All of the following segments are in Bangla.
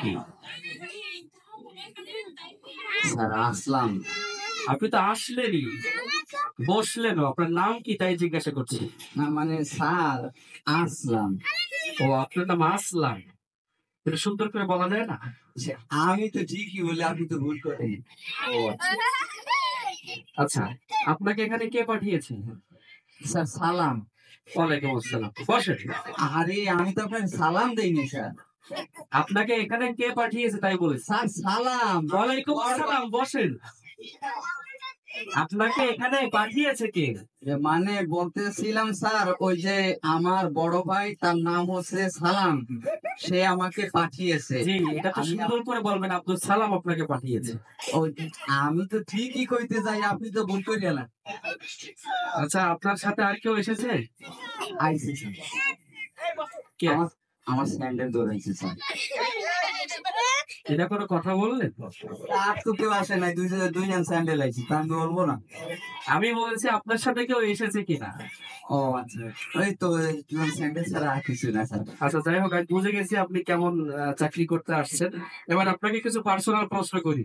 কি? স্যার আসলাম। আপনি তো আসলেনই, বসলেনও। আপনার নাম কি তাই জিজ্ঞাসা করছি। না মানে স্যার আসলাম। ও, আপনার নাম আসলাম। এটা সুন্দর করে বলা যায় না? সে আমি তো ঠিকই বলি, আপনি তো ভুল করেন। ও আচ্ছা। আচ্ছা, আপনাকে এখানে কে পাঠিয়েছে? স্যার সালাম। ওয়ালাইকুম আসসালাম, বসেন। আরে আমি তো আপনাকে সালাম দেইনি স্যার। আপনাকে এখানে কে পাঠিয়েছে তাই বলেছে। স্যার সালাম। ওয়ালাইকুম আসসালাম, বসেন। আপনাকে এখানে পাঠিয়েছে কে? মানে বলতেছিলাম স্যার, ওই যে আমার বড় ভাই, তার নাম হচ্ছে সালাম, সে আমাকে পাঠিয়েছে। জি, এটা তো সুন্দর করে বলবেন, আব্দুল সালাম আপনাকে পাঠিয়েছে। ওই আমি তো ঠিকই কইতে যাই, আপনি তো ভুল করে গেলেন। আচ্ছা, আপনার সাথে আর কেউ এসেছে? IC sir. কে? আমার স্যান্ডেল দৌড়াইছে স্যার। এটা কোনো কথা বললেন? আর তো কেউ আসে নাই, দুইজন স্যান্ডেল আইছি, তা আমি বলবো না। আমি বলছি আপনার সাথে কেউ এসেছে কিনা। ও আচ্ছা, ওই তো স্যান্ডেল ছাড়া আর কিছু না স্যার। আচ্ছা, যাই হোক, আমি বুঝে গেছি আপনি কেমন চাকরি করতে আসছেন। এবার আপনাকে কিছু পার্সোনাল প্রশ্ন করি।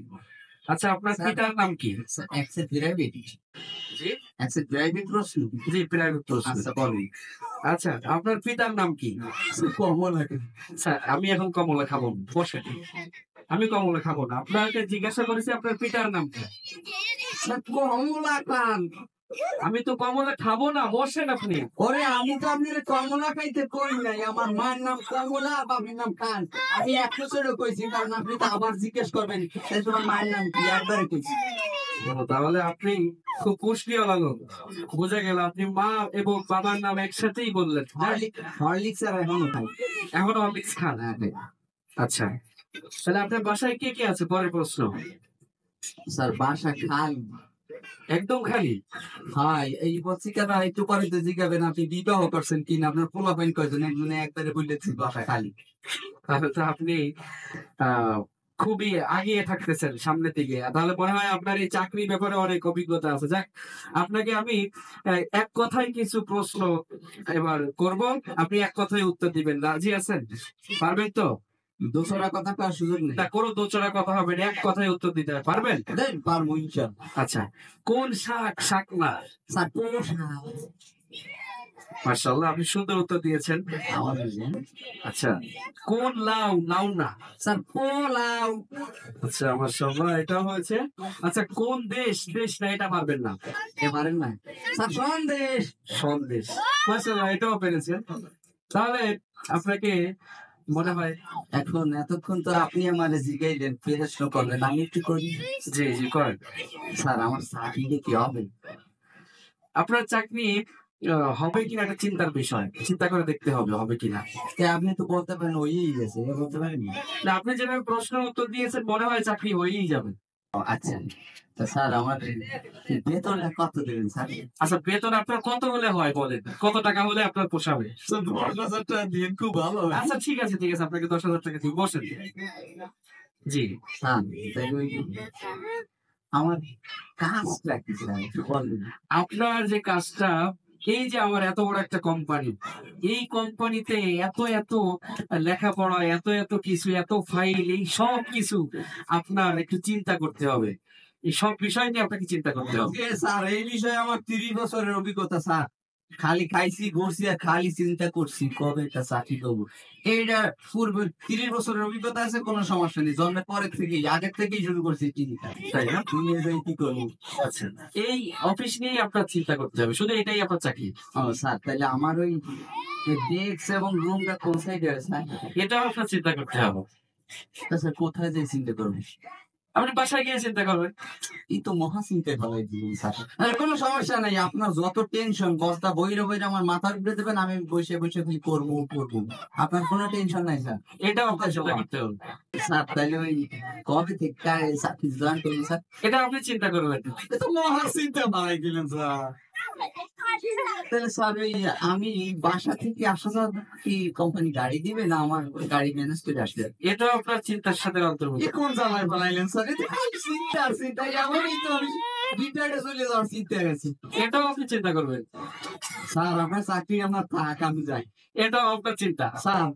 আচ্ছা, আপনার পিতার নাম কি? Accept private. জি, অ্যাকসেপ্ট প্রাইভেট প্রশ্ন। জি, প্রাইভেট প্রশ্ন। আচ্ছা বলুন। আচ্ছা, আপনার পিতার নাম কি? কমলা। স্যার, আমি এখন কমলা খাবো না, বসেন। আমি কমলা খাবো না, আপনাকে জিজ্ঞাসা করেছি আপনার পিতার নাম কি। স্যার কমলা খান। আমি তো কমলা খাবো না, বসেন আপনি। ওরে আমি তো আপনার কমলা খাইতে কই নাই, আমার মায়ের নাম কমলা, বাবার নাম খান। আমি এক বছরও কইছি, কারণ আপনি তো আবার জিজ্ঞেস করবেন এই তোমার মায়ের নাম কি, একবারে কইছি। তাহলে আপনি খুব কুষ্টিওয়ালা লোক। বোঝা গেল, আপনি মা এবং বাবার নাম একসাথেই বললেন। হরলিক্স আর এখনো খাই। এখনো হরলিক্স খান? আচ্ছা, তাহলে আপনার বাসায় কে কে আছে? পরের প্রশ্ন। স্যার বাসা খাই। একদম খালি? হাই এই বলছি কেন, একটু পরে তো জিজ্ঞাবেন আপনি বিবাহ করছেন কিনা, আপনার পোলা পাইন কয়জন, একজনে একবারে বললেছি বাসা খালি। তাহলে তো আপনি খুবই আগিয়ে থাকতেছেন সামনের দিকে। তাহলে মনে হয় আপনার এই চাকরির ব্যাপারে অনেক অভিজ্ঞতা আছে। যাক, আপনাকে আমি এক কথায় কিছু প্রশ্ন এবার করব, আপনি এক কথায় উত্তর দিবেন। রাজি আছেন? পারবেন তো? দোসরা কথা করার সুযোগ নেই। না, কোনো দোচড়া কথা হবে না, এক কথায় উত্তর দিতে হবে। পারবেন? দেন পারবো ইনশাআল্লাহ। আচ্ছা, কোন শাক শাক না? স্যার পোষা। মাশাআল্লাহ, আপনি সুন্দর উত্তর দিয়েছেন। আচ্ছা, কোন লাউ লাউ না? স্যার পোলাও। আচ্ছা, মাশাআল্লাহ, এটা হয়েছে। আচ্ছা, কোন দেশ দেশ না? এটা পারবেন না। এবারেন না স্যার সন্দেশ। সন্দেশ। মাশাআল্লাহ, এটাও পেরেছেন। তাহলে আপনাকে মনে হয়। এখন এতক্ষণ তো আপনি আমার জিগাইলেন, প্রশ্ন করলেন, আমি একটু করি। জি, জি, করেন। স্যার আমার চাকরিটা কি হবে? আপনার চাকরি হবে কিনা একটা চিন্তার বিষয়। চিন্তা করে দেখতে হবে, হবে কিনা। আপনি তো বলতে পারেন হয়েই গেছে, বলতে পারেন না। না, আপনি যেভাবে প্রশ্নের উত্তর দিয়েছেন মনে হয় চাকরি হয়েই যাবে। আচ্ছা, তা স্যার আমার বেতনটা কত দেবেন স্যার? আচ্ছা, বেতন আপনার কত হলে হয় বলেন? কত টাকা হলে আপনার পোষাবে? 10,000 টাকা দিন, খুব ভালো হয়। আচ্ছা, ঠিক আছে, ঠিক আছে, আপনাকে 10,000 টাকা দিই, বসেন। জি, স্যার তাই আমার কাজটা কি স্যার একটু বলেন। আপনার যে কাজটা, এই যে আমার এত বড় একটা কোম্পানি, এই কোম্পানিতে এত এত লেখাপড়া, এত এত কিছু, এত ফাইল, এই সব কিছু আপনার একটু চিন্তা করতে হবে। এই সব বিষয় নিয়ে আপনাকে চিন্তা করতে হবে। স্যার এই বিষয়ে আমার 30 বছরের অভিজ্ঞতা স্যার। খালি খাইছি ঘুরছি আর খালি চিন্তা করছি কবে একটা চাকরি করবো। এইটা পূর্বে 30 বছরের অভিজ্ঞতা আছে, কোনো সমস্যা নেই। জন্মের পরের থেকেই, আগের থেকেই শুরু করছি চিন্তা। তাই না? তুমি এটাই কি করবো? আচ্ছা, এই অফিস নিয়েই আপনার চিন্তা করতে হবে, শুধু এটাই আপনার চাকরি? ও স্যার তাহলে আমার ওই ডেস্ক এবং রুমটা কোন সাইডে আছে স্যার? এটাও আপনার চিন্তা করতে হবে। তা স্যার কোথায় যে চিন্তা করবো? আপনি বাসায় গিয়ে চিন্তা করবেন। এই তো মহা চিন্তায় ফেলাই দিলেন স্যার। কোনো সমস্যা নাই, আপনার যত টেনশন বস্তা বইরে বইরে আমার মাথার উপরে দেবেন, আমি বসে বসে খালি করবো করবো। আপনার কোনো টেনশন নাই স্যার। এটাও আপনার চিন্তা করতে হবে। স্যার তাহলে ওই কবে থেকে চাকরি জয়েন করবো স্যার? এটা আপনি চিন্তা করবেন। এ তো মহা চিন্তা বাড়াই দিলেন স্যার। তাহলে স্যার ওই আমি বাসা থেকে আসা যাওয়া কি কোম্পানি গাড়ি দিবে, না আমার গাড়ি ম্যানেজ করে আসবে? এটাও আপনার চিন্তার সাথে অন্তর্ভুক্ত। এ কোন জামাই বানাইলেন স্যার? এ তো খুব চিন্তা চিন্তা, এমনই তো আমি রিটায়ার্ডে চলে যাওয়ার চিন্তা গেছি। এটাও আপনি চিন্তা করবেন। স্যার আপনার চাকরি আমার থাক, আমি যাই। এটাও আপনার চিন্তা। স্যার